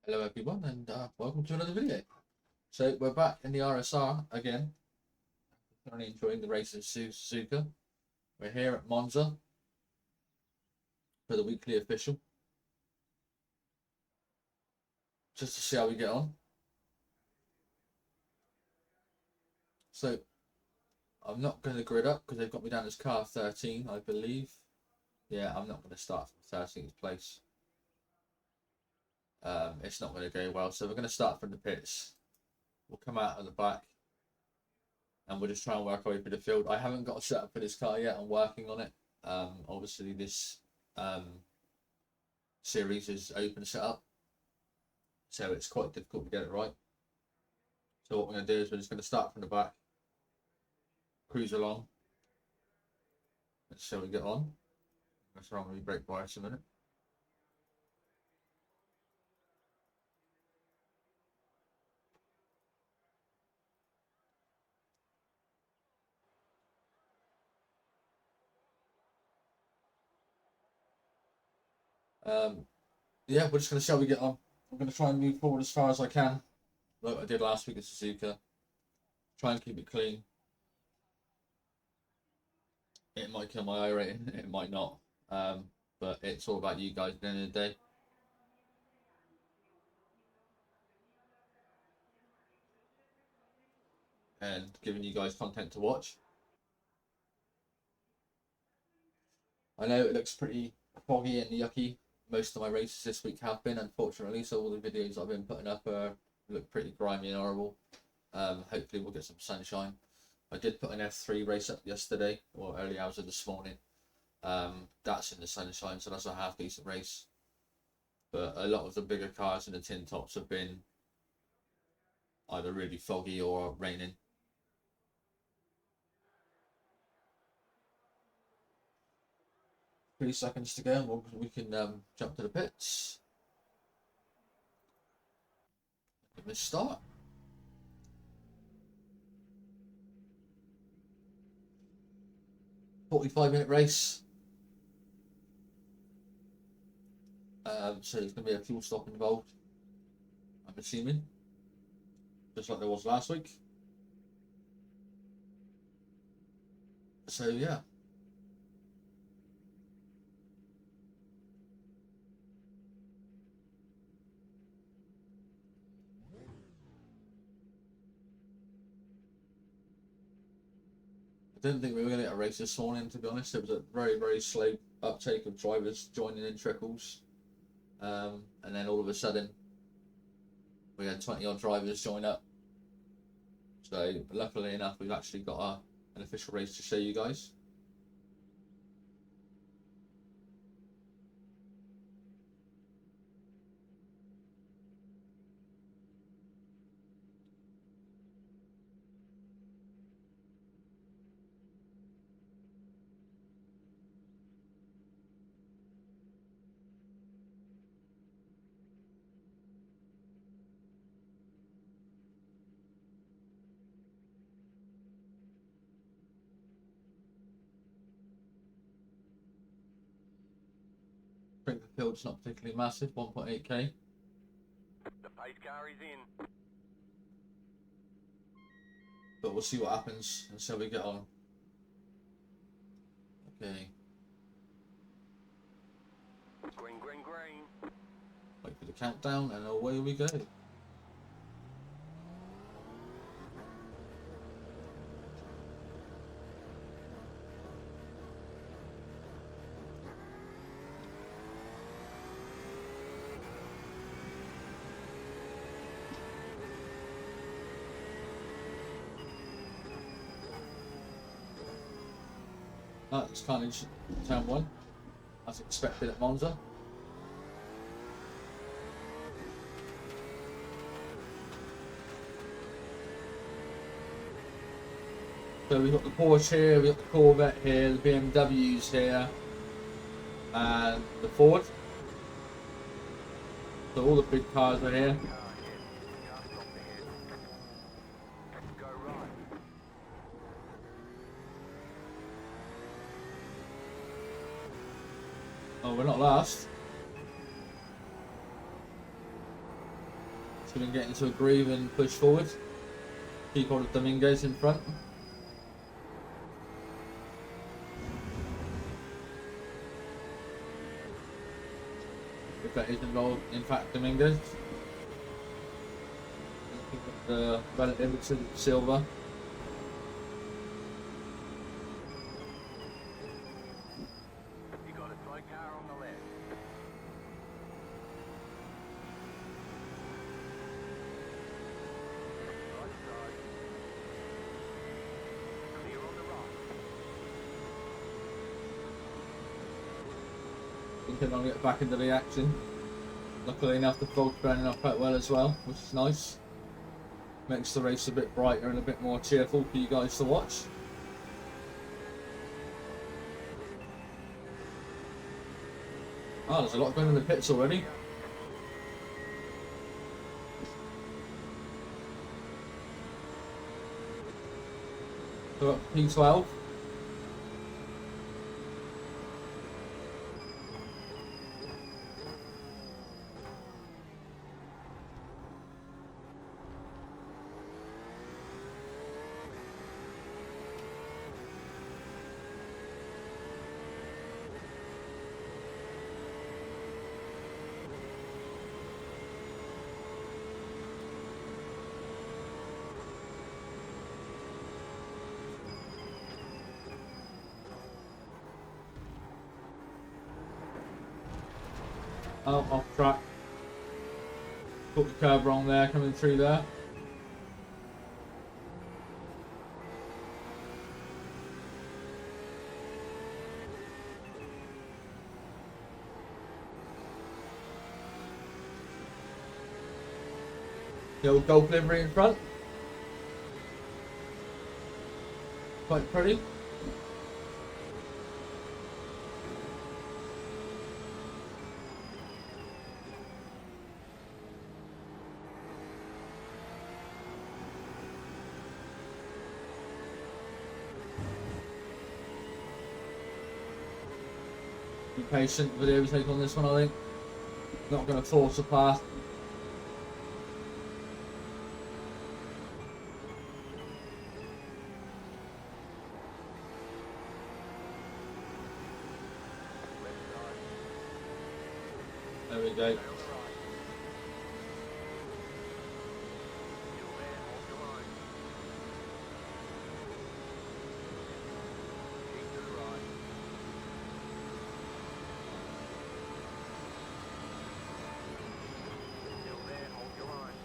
Hello everyone and welcome to another video. So we're back in the RSR again. Currently enjoying the race of Suzuka. We're here at Monza for the weekly official. Just to see how we get on. So I'm not going to grid up because they've got me down as car 13, I believe. Yeah, I'm not going to start from 13th place. It's not going to go well. So we're going to start from the pits. We'll come out at the back and we'll just try and work our way through the field. I haven't got a setup for this car yet. I'm working on it. Obviously this series is open setup, so it's quite difficult to get it right. So what we're going to do is we're just going to start from the back, cruise along, and see how we get on. That's wrong, we brake bias a minute. Yeah, we're just going to see how we get on. I'm going to try and move forward as far as I can, like I did last week at Suzuka. Try and keep it clean. It might kill my I rating, it might not. But it's all about you guys at the end of the day. And giving you guys content to watch. I know it looks pretty foggy and yucky. Most of my races this week have been, unfortunately, so all the videos I've been putting up look pretty grimy and horrible. Hopefully we'll get some sunshine. I did put an F3 race up yesterday, or early hours of this morning. That's in the sunshine, so that's a half decent race. But a lot of the bigger cars in the tin tops have been either really foggy or raining. Three seconds to go, and we can jump to the pits. Let's start. 45-minute race. So there's going to be a fuel stop involved, I'm assuming, just like there was last week. So yeah. I didn't think we were going to get a race this morning, to be honest. It was a very, very slow uptake of drivers joining in trickles. And then all of a sudden, we had 20 odd drivers join up. So luckily enough, we've actually got an official race to show you guys. I think the field's not particularly massive, 1.8k. The pace car is in. But we'll see what happens and see how we get on. Okay. Green, green, green. Wait for the countdown and away we go. That's carnage, turn 1, as expected at Monza. So we've got the Porsche here, we've got the Corvette here, the BMWs here, and the Ford. So all the big cars are here. Go right. Oh, we're not last. So we can get into a groove and push forward. Keep hold of Dominguez in front. If that is involved, in fact, Dominguez. The relative to Silva. You got a slow car on the left. Right side. Clear on the right. Thinking I'll get back into the action. Luckily enough, the fog's burning up quite well as well, which is nice. Makes the race a bit brighter and a bit more cheerful for you guys to watch. Oh, there's a lot going in the pits already. So up P12. Oh, off track. Put the curb wrong there, coming through there. The old Golf livery in front. Quite pretty. Be patient, video we take on this one, I think. Not going to force a path. There we go. Stay on the right. Still there, hold your line. Keep to the right. Still there, hold your line.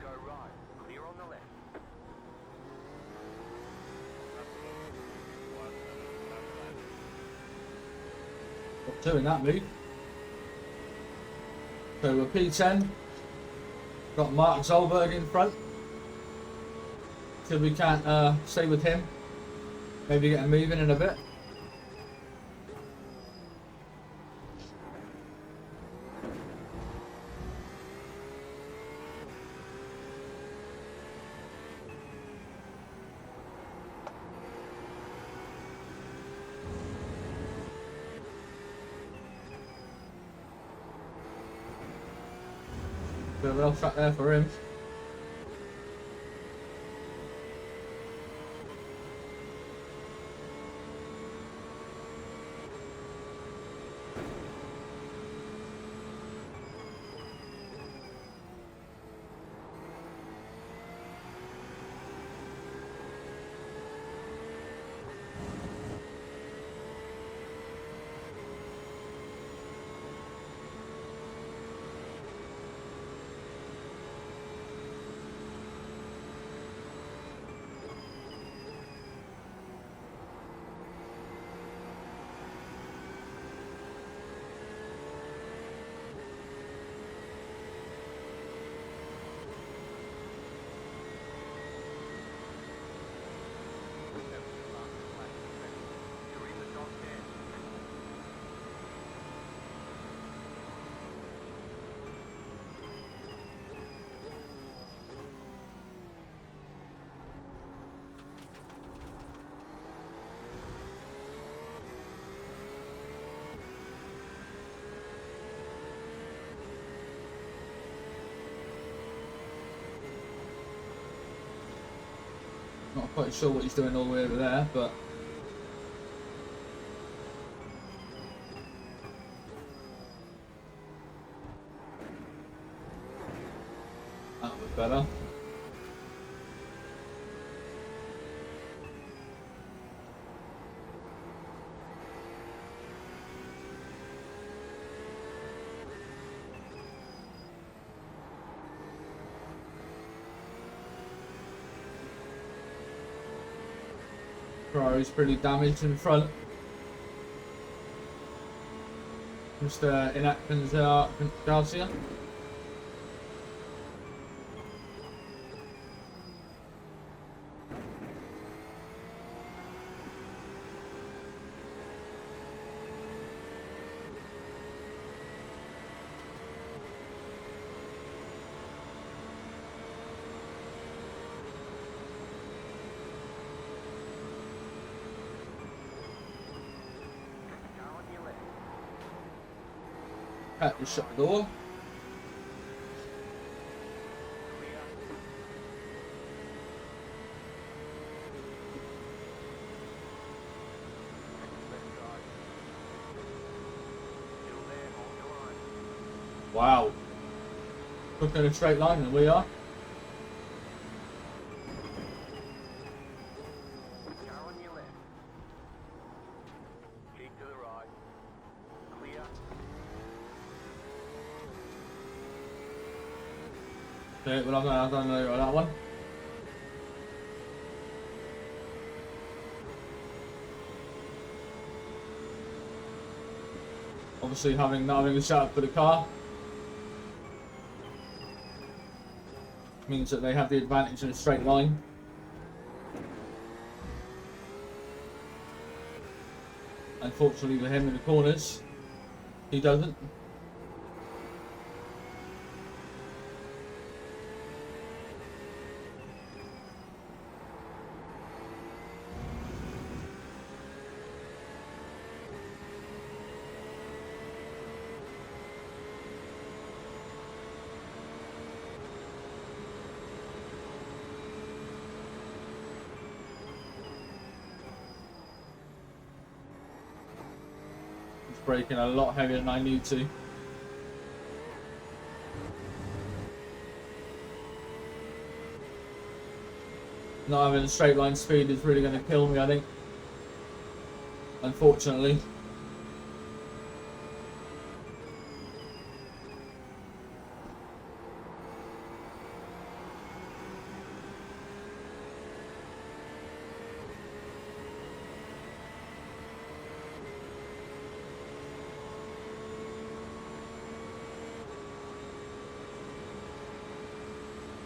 Go right. Clear on the left. Got two in that move. So we're P10. Got Mark Zollberg in front. See if we can't stay with him. Maybe get him moving in a bit. Bit of an off track there for him. Quite sure what he's doing all the way over there, but that was better. Ferrari's pretty damaged in front. Just in Atkins Garcia. Pat just shut the door. Clear. Left side. Still there, hold your line. Wow. Looking in a straight line than we are. Car on your left. Keep to the right. Clear. Okay, well I've done that one. Obviously not having a setup for the car means that they have the advantage in a straight line. Unfortunately for him in the corners, he doesn't. Braking a lot heavier than I need to. Not having a straight line speed is really going to kill me, I think. Unfortunately.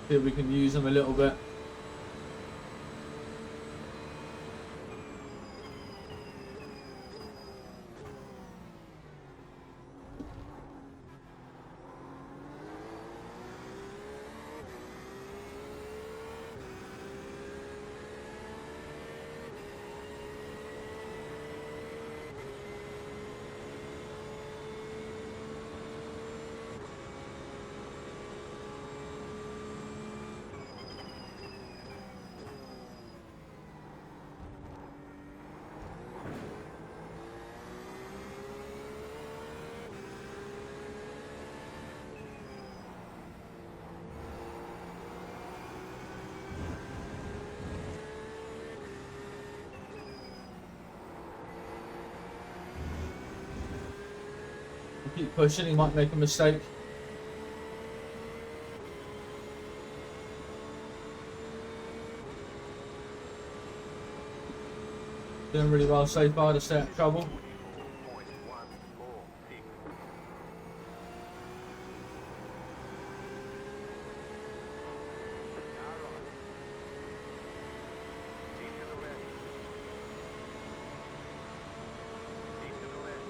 See if we can use them a little bit. Keep pushing, he might make a mistake. Doing really well so far to stay out of trouble. 44.146. Car right. Keep to the left. Keep to the left.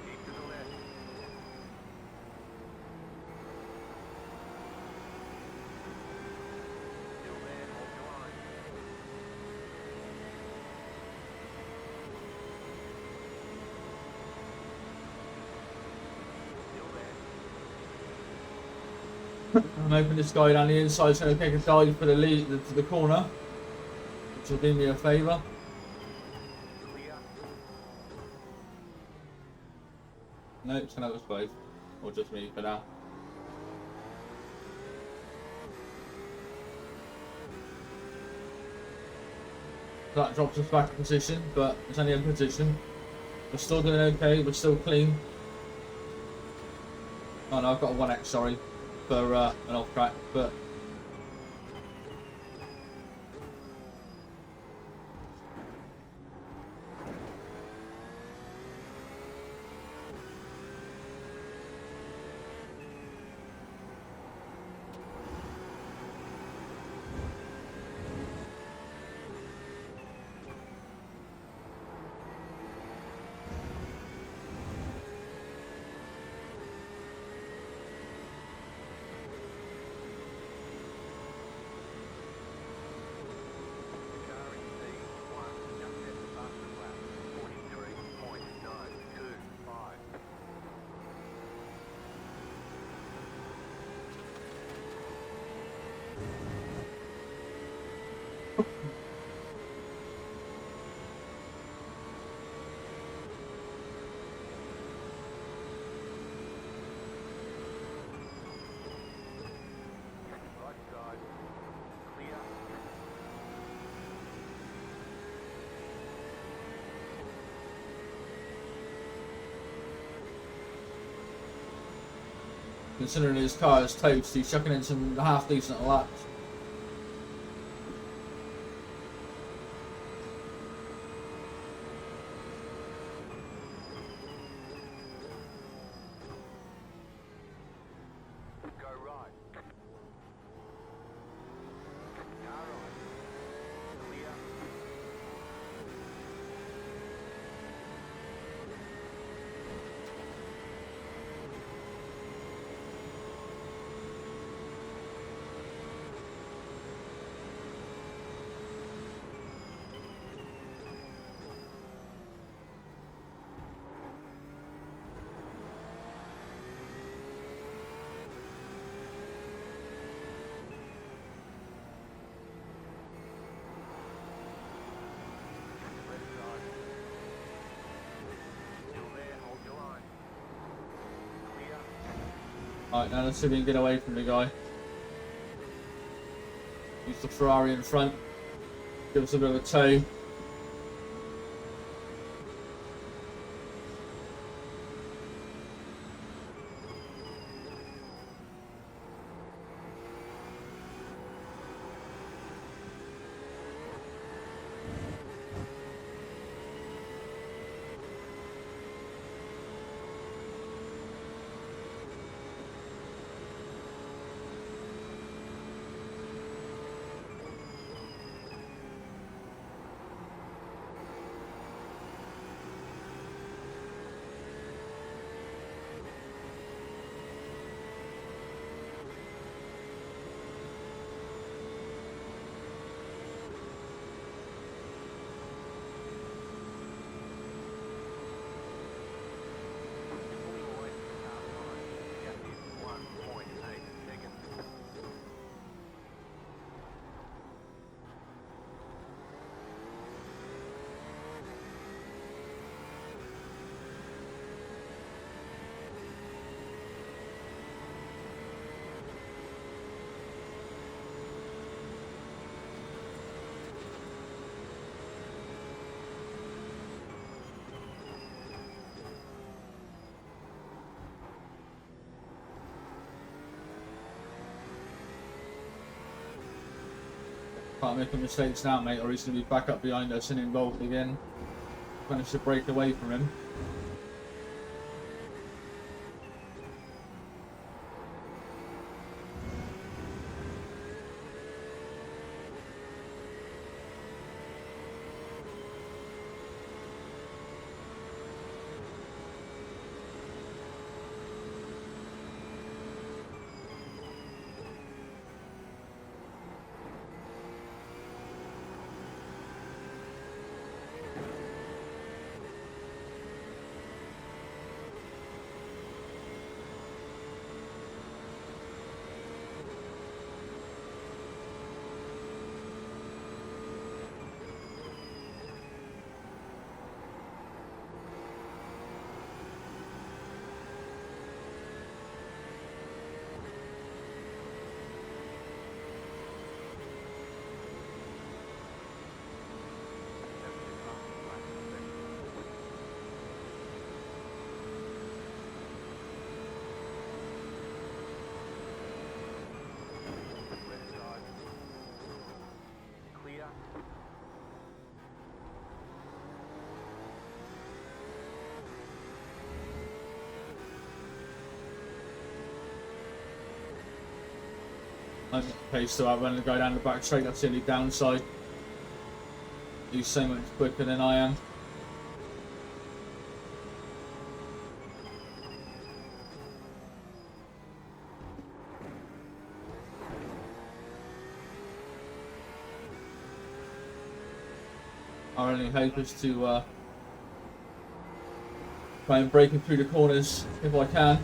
Keep to the left. Still there, hold your line. I'm hoping this guy down the inside is going to take a dive for the lead to the corner, which will do me a favour. Clear. No, it's going to have us both, or just me for now. That drops us back a position, but it's only a position. We're still doing okay, we're still clean. Oh no, I've got a 1x, sorry, for an off track, but Car in C1, just at the fastest lap. 43.925. Right side. Clear. considering his car is toast, he's chucking in some half decent laps. Go right. Car right. Clear. Left side. Still there, hold your line. Clear. Alright, now let's see if we can get away from the guy. Use the Ferrari in front, give us a bit of a tow. Pulling away from the start line. Just in 1.8 seconds. Can't make any mistakes now, mate, or he's going to be back up behind us and involved again. Managed to break away from him. I'm not pace to outrun the guy down the back straight. That's the only downside. He's so much quicker than I am. Our only hope is to try and break him through the corners if I can.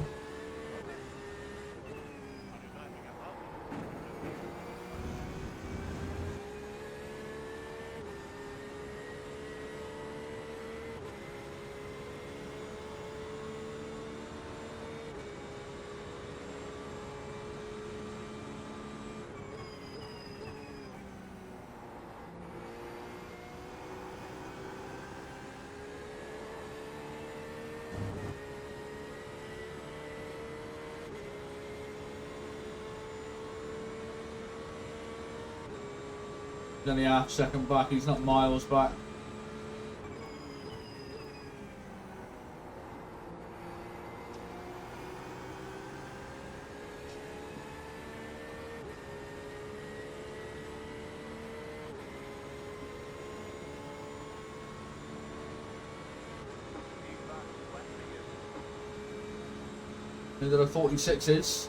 He's only half second back, he's not miles back. Into the 46s.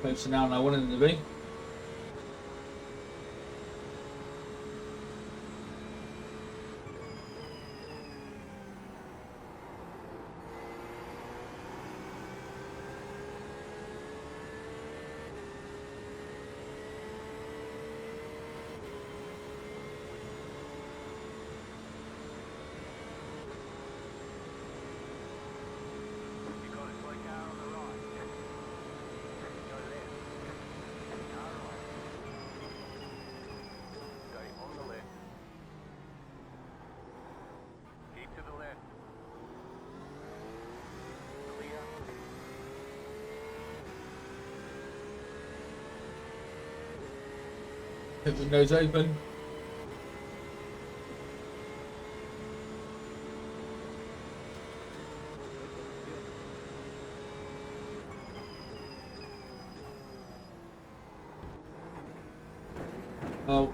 Closer now than I wanted them to be. You got it, like out. cockpit windows open. Oh.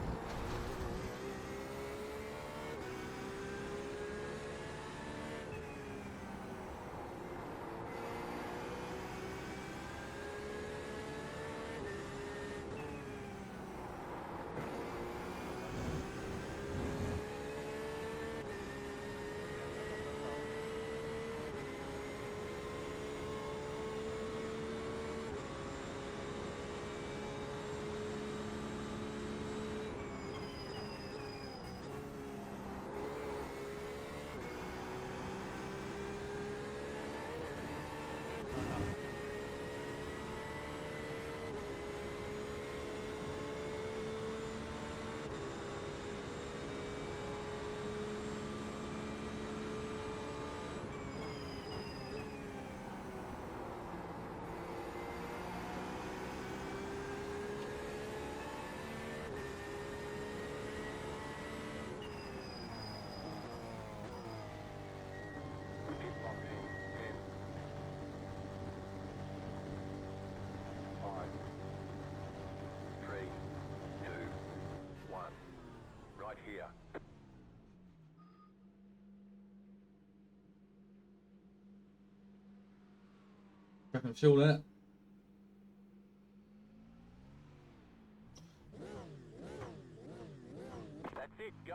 Pit box in 10, 5, 3, 2, 1. Right here. Checking fuel in it. That's it, go.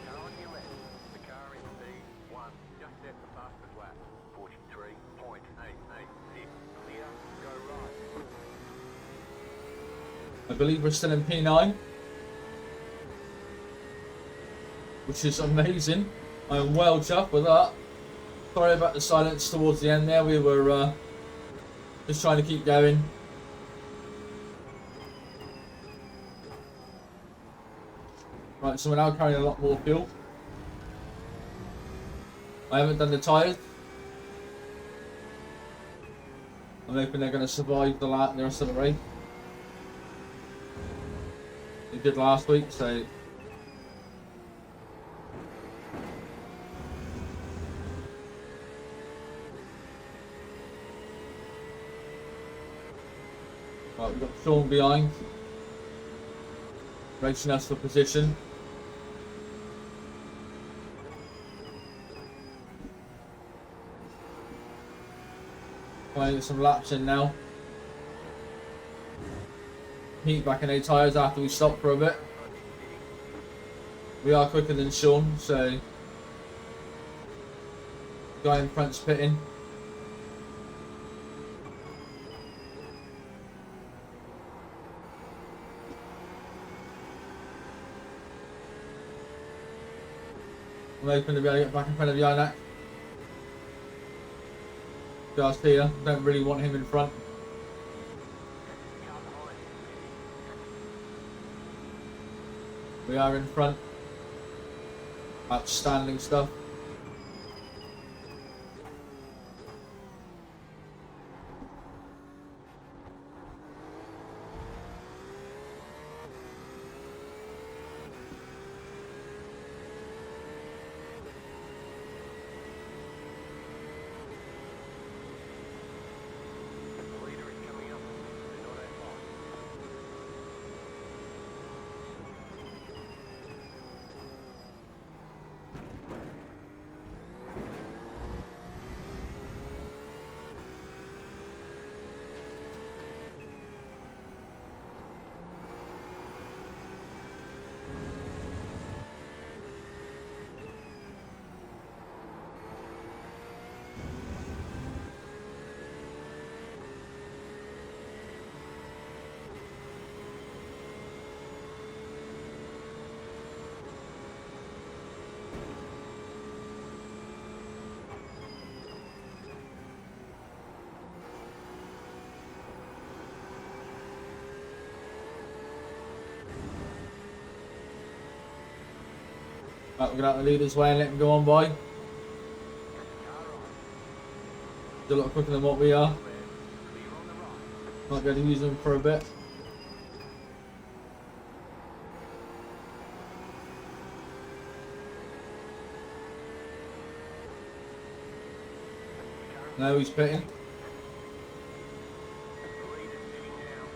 Car on your left. The car in P1 just set the fastest lap. 43.886. Clear, go right. I believe we're still in P9, which is amazing. I'm well chuffed with that. Sorry about the silence towards the end there. We were just trying to keep going. Right, so we're now carrying a lot more fuel. I haven't done the tyres. I'm hoping they're going to survive the rest of the race. They did last week, so right, we've got Sean behind, racing us for position. Trying to get some laps in now. Heat back in the tyres after we stop for a bit. We are quicker than Sean, so guy in front's pitting. I'm hoping to be able to get back in front of Yanak. Garcia, don't really want him in front. We are in front. Outstanding stuff. The leader is coming up. They're not that far. Right, we're going to have to lead this way and let him go on by. Car He's a lot quicker than what we are. on. Clear on the right. Might be able to use them for a bit. No, he's pitting. The leader's pitting now.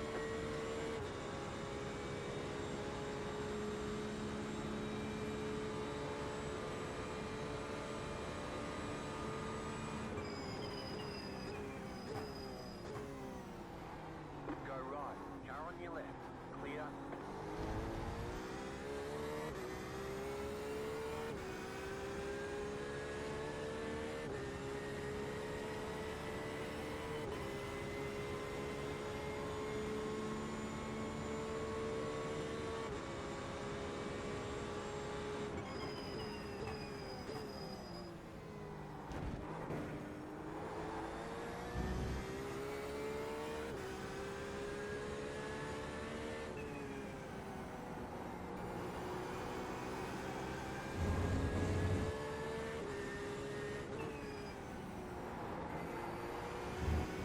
Go right. Car on your left. Clear.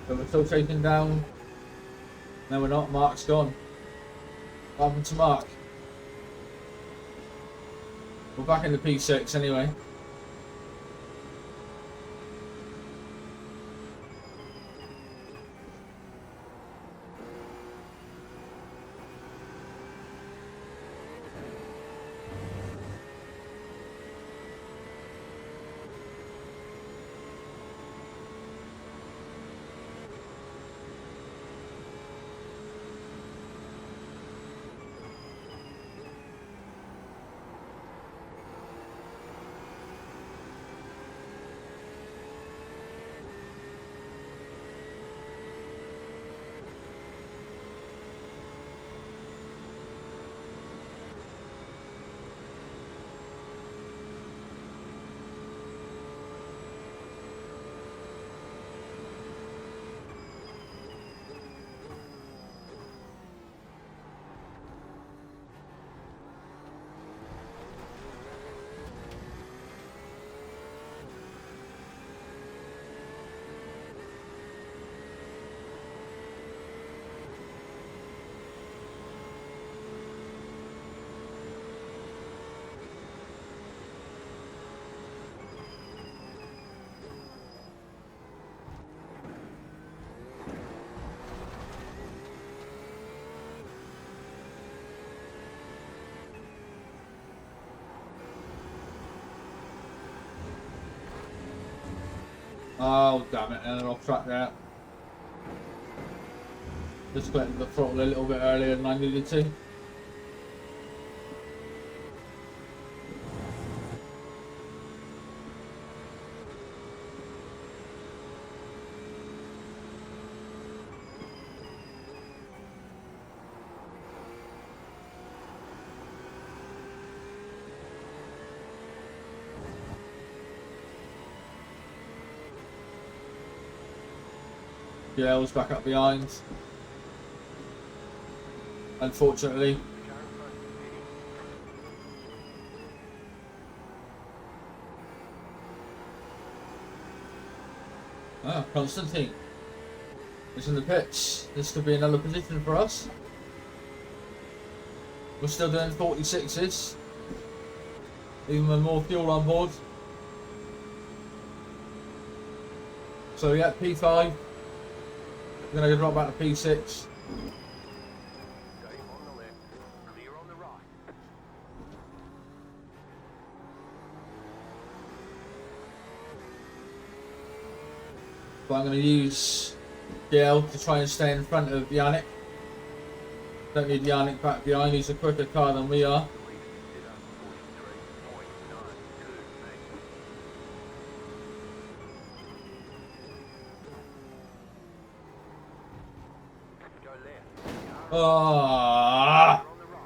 So we're still chasing down. No, we're not. Mark's gone. What happened to Mark? We're back in the P6 anyway. Oh, damn it, and off track there. Just went the throttle a little bit earlier than I needed to. Yeah, I was back up behind. Unfortunately. The car in front is pitting. Ah, Constantine. It's in the pits. This could be another position for us. We're still doing 46s. Even with more fuel on board. So yeah, P5. We're going to drop back to P6. Go on the left. Clear on the right. But I'm going to use Gail to try and stay in front of Yannick. Don't need Yannick back behind, he's a quicker car than we are. The leader consider 43.92 metres. Go left. Car Ah! on the right.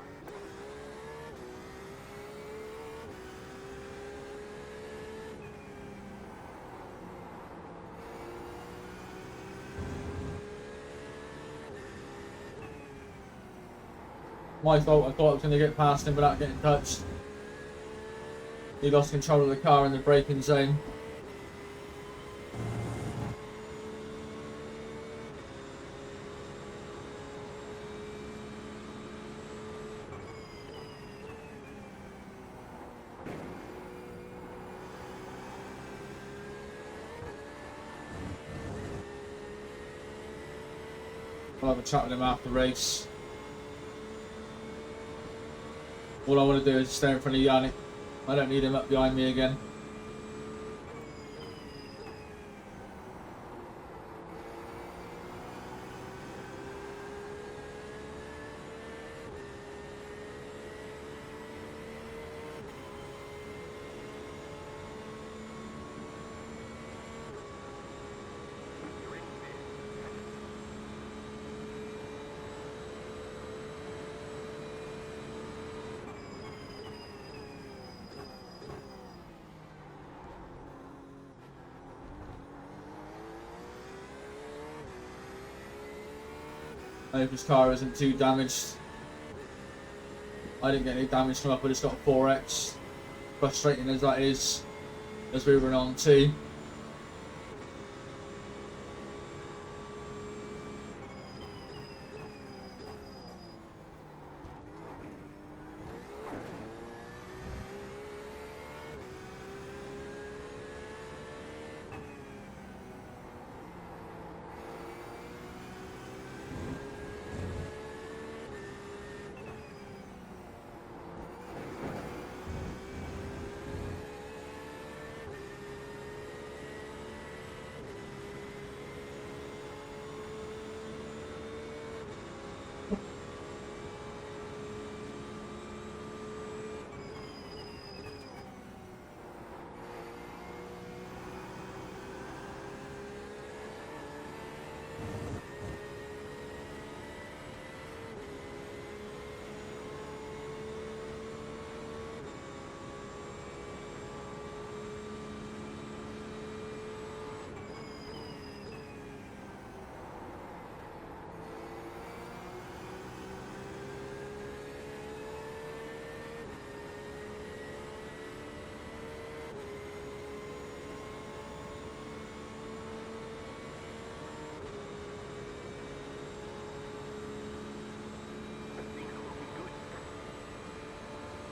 My fault, I thought I was going to get past him without getting touched. He lost control of the car in the braking zone. I'll have a chat with him after the race. All I want to do is stay in front of Yannick. I don't need him up behind me again. You're in fifth. I hope his car isn't too damaged. I didn't get any damage from up, I just got a 4X. Frustrating as that is, as we were on 2.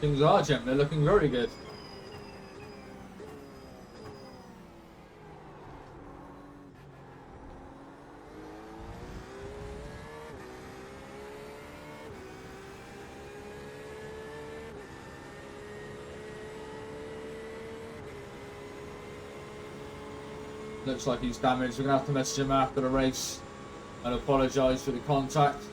Things are looking good. Things are, Jim, they're looking very good. Looks like he's damaged. We're going to have to message him after the race and apologise for the contact.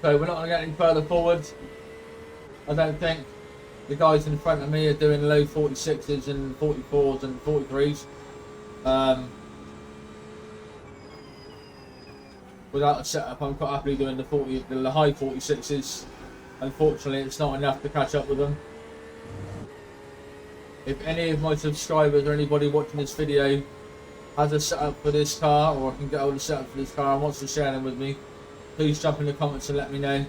So we're not going to get any further forward. I don't think. The guys in front of me are doing low 46s and 44s and 43s. Without a setup, I'm quite happily doing the high 46s. Unfortunately, it's not enough to catch up with them. If any of my subscribers or anybody watching this video has a setup for this car, or I can get hold of a setup for this car and wants to share them with me, please jump in the comments and let me know.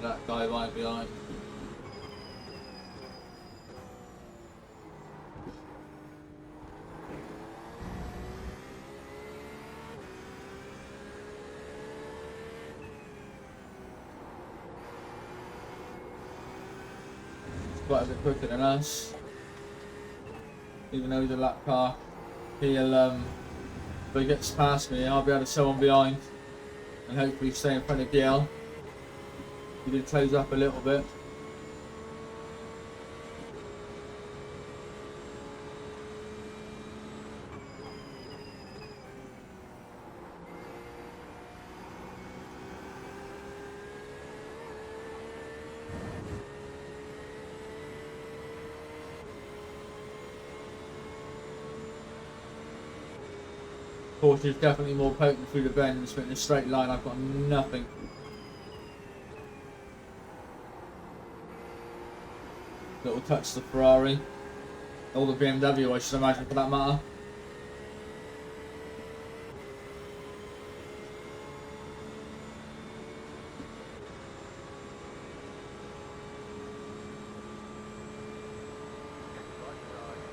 That guy right behind. quite a bit quicker than us. Even though he's a lap car, he'll if he gets past me, I'll be able to sew on behind and hopefully stay in front of DL. He did close up a little bit. Porsche is definitely more potent through the bends, but in a straight line I've got nothing. Little touch the Ferrari. Or the BMW, I should imagine, for that matter.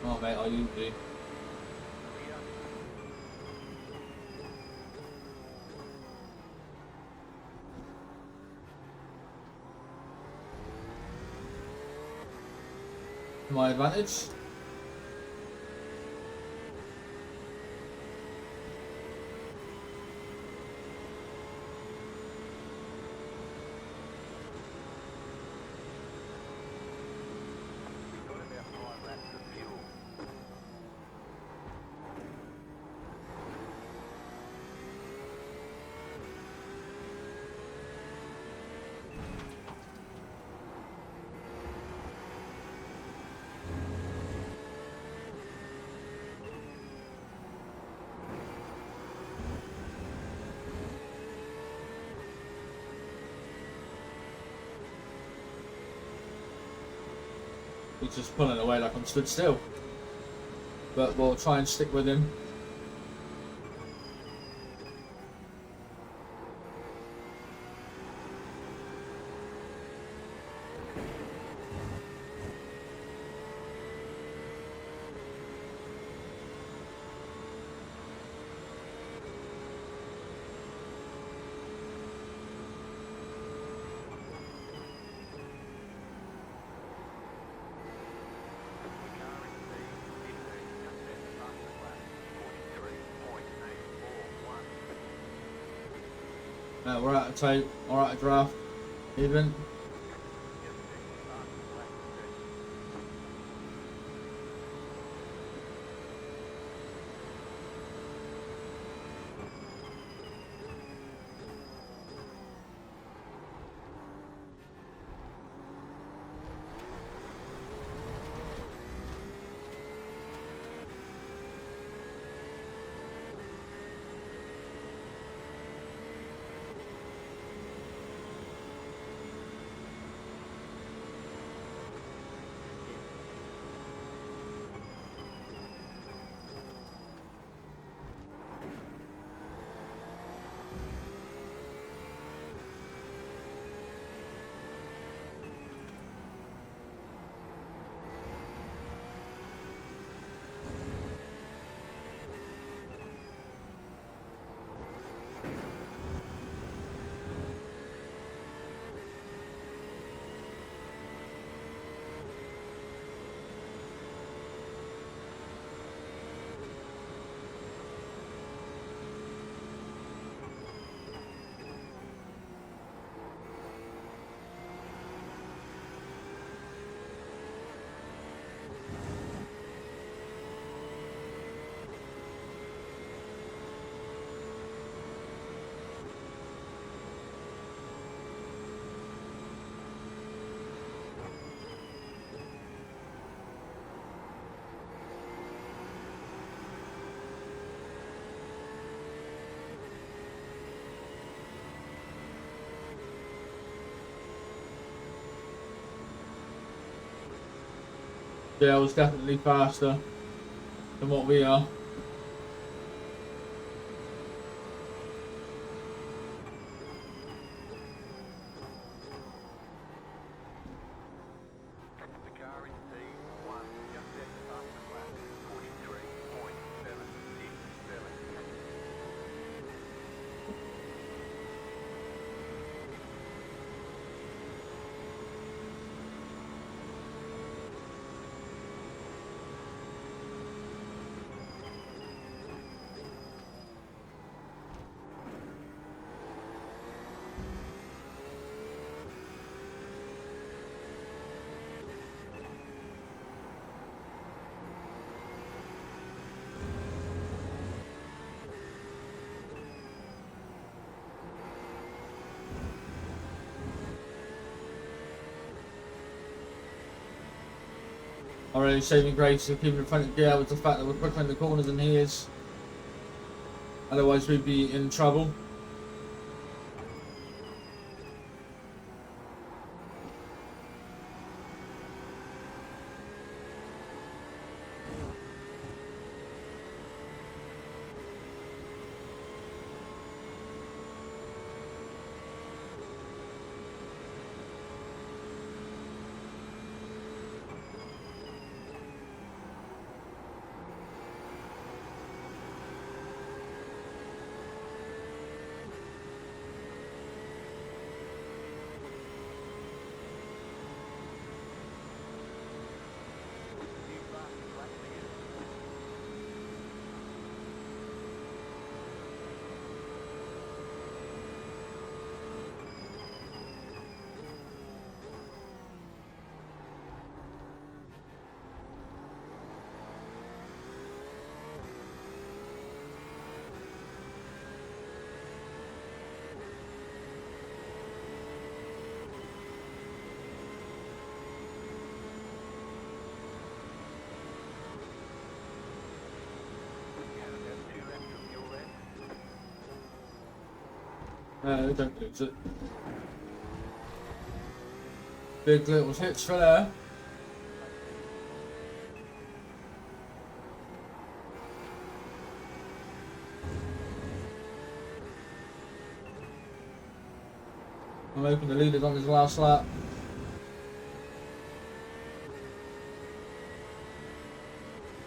Oh mate, I usually. My advantage. We've got about 5 laps of fuel. He's just pulling away like I'm stood still. But we'll try and stick with him. We're out of tape, or out of draft, even. Yeah, it was definitely faster than what we are. The car in P1 just set the fastest lap, 43.767. Our only saving grace of keeping in front of Gear was the fact that we're quicker in the corners than he is. Otherwise we'd be in trouble. No, don't lose it. Big little hits for there. I'm hoping the leader's on his last lap.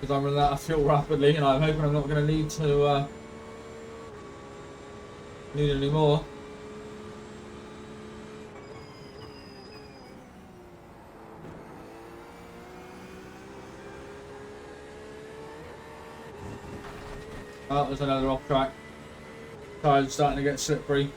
Because I'm running out of fuel rapidly, and I'm hoping I'm not going to need to need any more. Oh, there's another off track. Tyres starting to get slippery.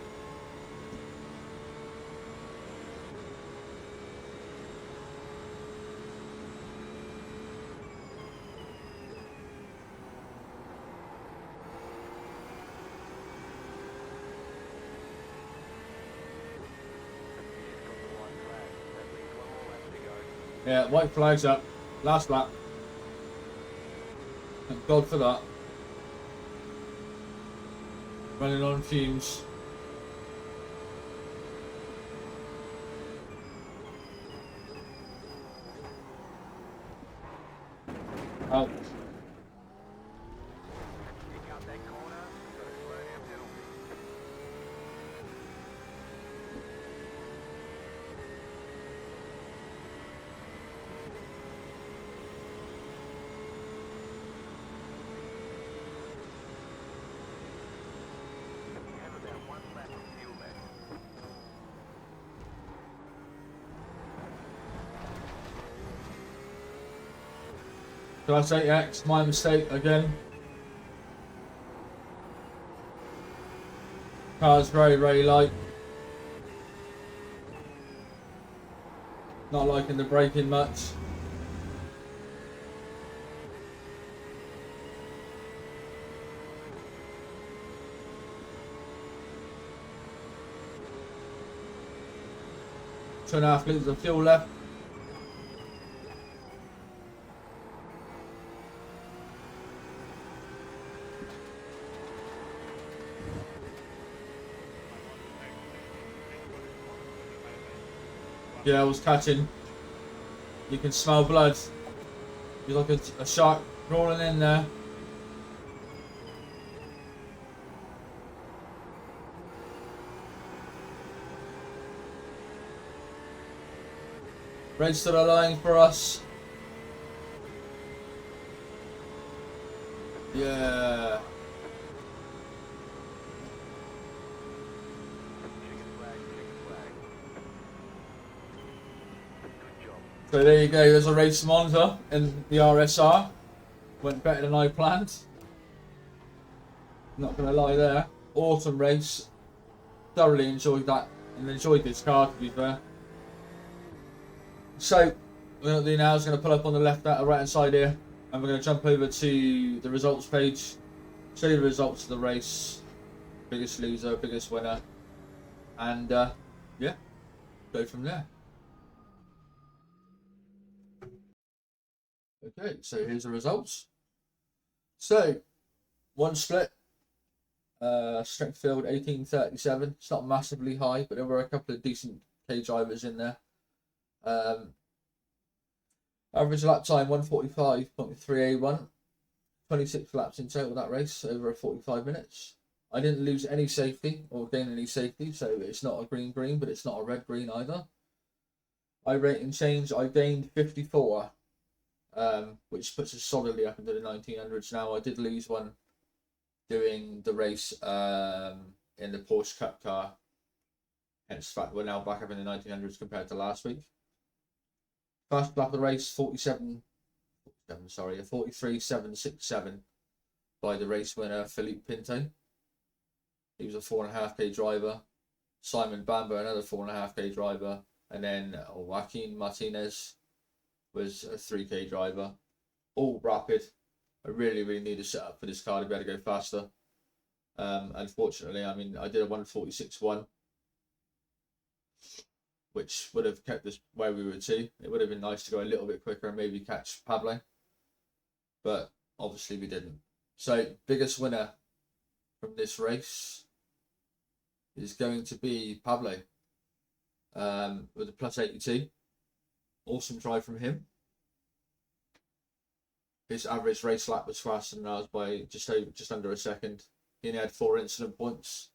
Yeah, white flag's up. Last lap. Thank God for that. Running on fumes. Oh. Class 8X, my mistake again. Car's very, very light. Not liking the braking much. Two and a half litres of fuel left. Yeah, I was catching. You can smell blood. You're like a shark crawling in there. Race to the line for us. Yeah. So there you go, there's a race Monza in the RSR. Went better than I planned. Not gonna lie there. Autumn race. Thoroughly enjoyed that and enjoyed this car, to be fair. So what we're gonna do now is gonna pull up on the left right hand side here, and we're gonna jump over to the results page, show you the results of the race, biggest loser, biggest winner, and yeah, go from there. Okay, so here's the results. So, one split, strength field 1837. It's not massively high, but there were a couple of decent K drivers in there. Average lap time 145.381. 26 laps in total that race, over 45 minutes. I didn't lose any safety or gain any safety, so it's not a green, but it's not a red green either. I rate and change, I gained 54, which puts us solidly up into the 1900s now. I did lose one doing the race in the Porsche Cup car, hence the fact we're now back up in the 1900s compared to last week. First lap of the race, 43.767 by the race winner Philippe Pinto. He was a 4.5k driver. Simon Bamber, another 4.5k driver, and then Joaquin Martinez was a 3k driver. All rapid. I really need a setup for this car to be able to go faster. Unfortunately, I mean, I did a 146.1, which would have kept us where we were to. It would have been nice to go a little bit quicker and maybe catch Pablo, but obviously we didn't. So biggest winner from this race is going to be Pablo, with a plus 82. Awesome drive from him. His average race lap was faster than ours by just under a second. He only had 4 incident points.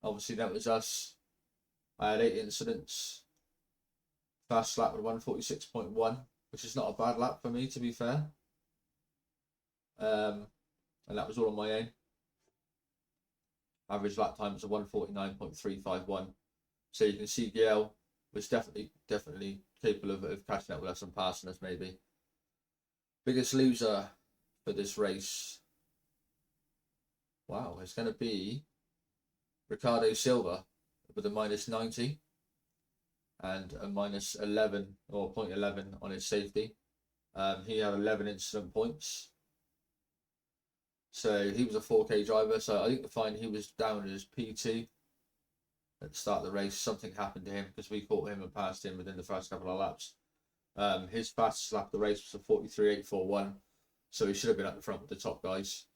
Obviously that was us. I had 8 incidents. Fast lap with 146.1, which is not a bad lap for me, to be fair. And that was all on my own. Average lap time was a 149.351. So you can see Gael was definitely capable of catching up with us and passing us maybe. Biggest loser for this race. Wow, it's going to be Ricardo Silva with a minus 90 and a minus 11 or 0.11 on his safety. He had 11 incident points. So he was a 4k driver. So I think the fine, he was down as P2 at the start of the race. Something happened to him because we caught him and passed him within the first couple of laps. His fastest lap of the race was a 43.841. So he should have been at the front with the top guys.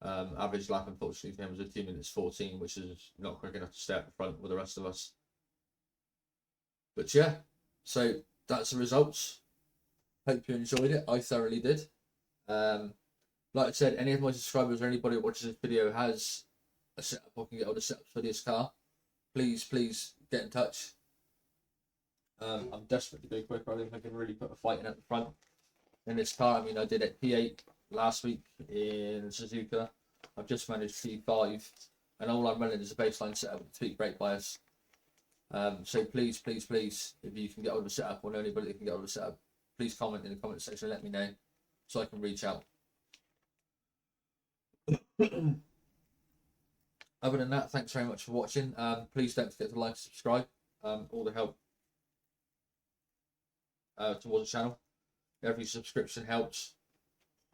Average lap, unfortunately, for him was a 2 minutes 14, which is not quick enough to stay at the front with the rest of us. But yeah, so that's the results. Hope you enjoyed it. I thoroughly did. Like I said, any of my subscribers or anybody who watches this video has a setup or can get all the setups for this car, please get in touch. I'm desperate to go quicker. I think I can really put a fight in at the front in this car. I mean, I did it P8 last week in Suzuka. I've just managed P5, and all I'm running is a baseline setup with tweak brake bias. So please, if you can get hold of a setup or know anybody that can get hold of a setup, please comment in the comment section and let me know so I can reach out. Other than that, thanks very much for watching. Please don't forget to like and subscribe. All the help towards the channel. Every subscription helps.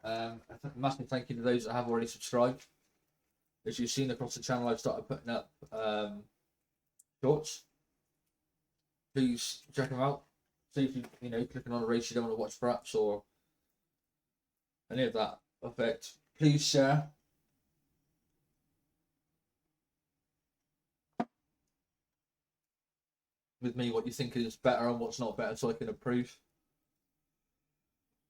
A massive thank you to those that have already subscribed. As you've seen across the channel, I've started putting up shorts. Please check them out. See if you know clicking on a race you don't want to watch perhaps, or any of that effect. Please share. With me what you think is better and what's not better so I can improve.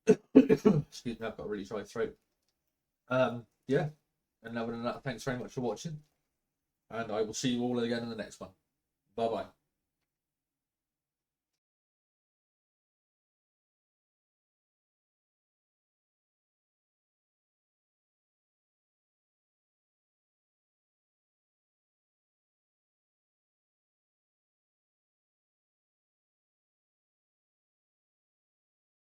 Excuse me, I've got a really dry throat. Yeah, and other than that, thanks very much for watching, and I will see you all again in the next one. Bye bye.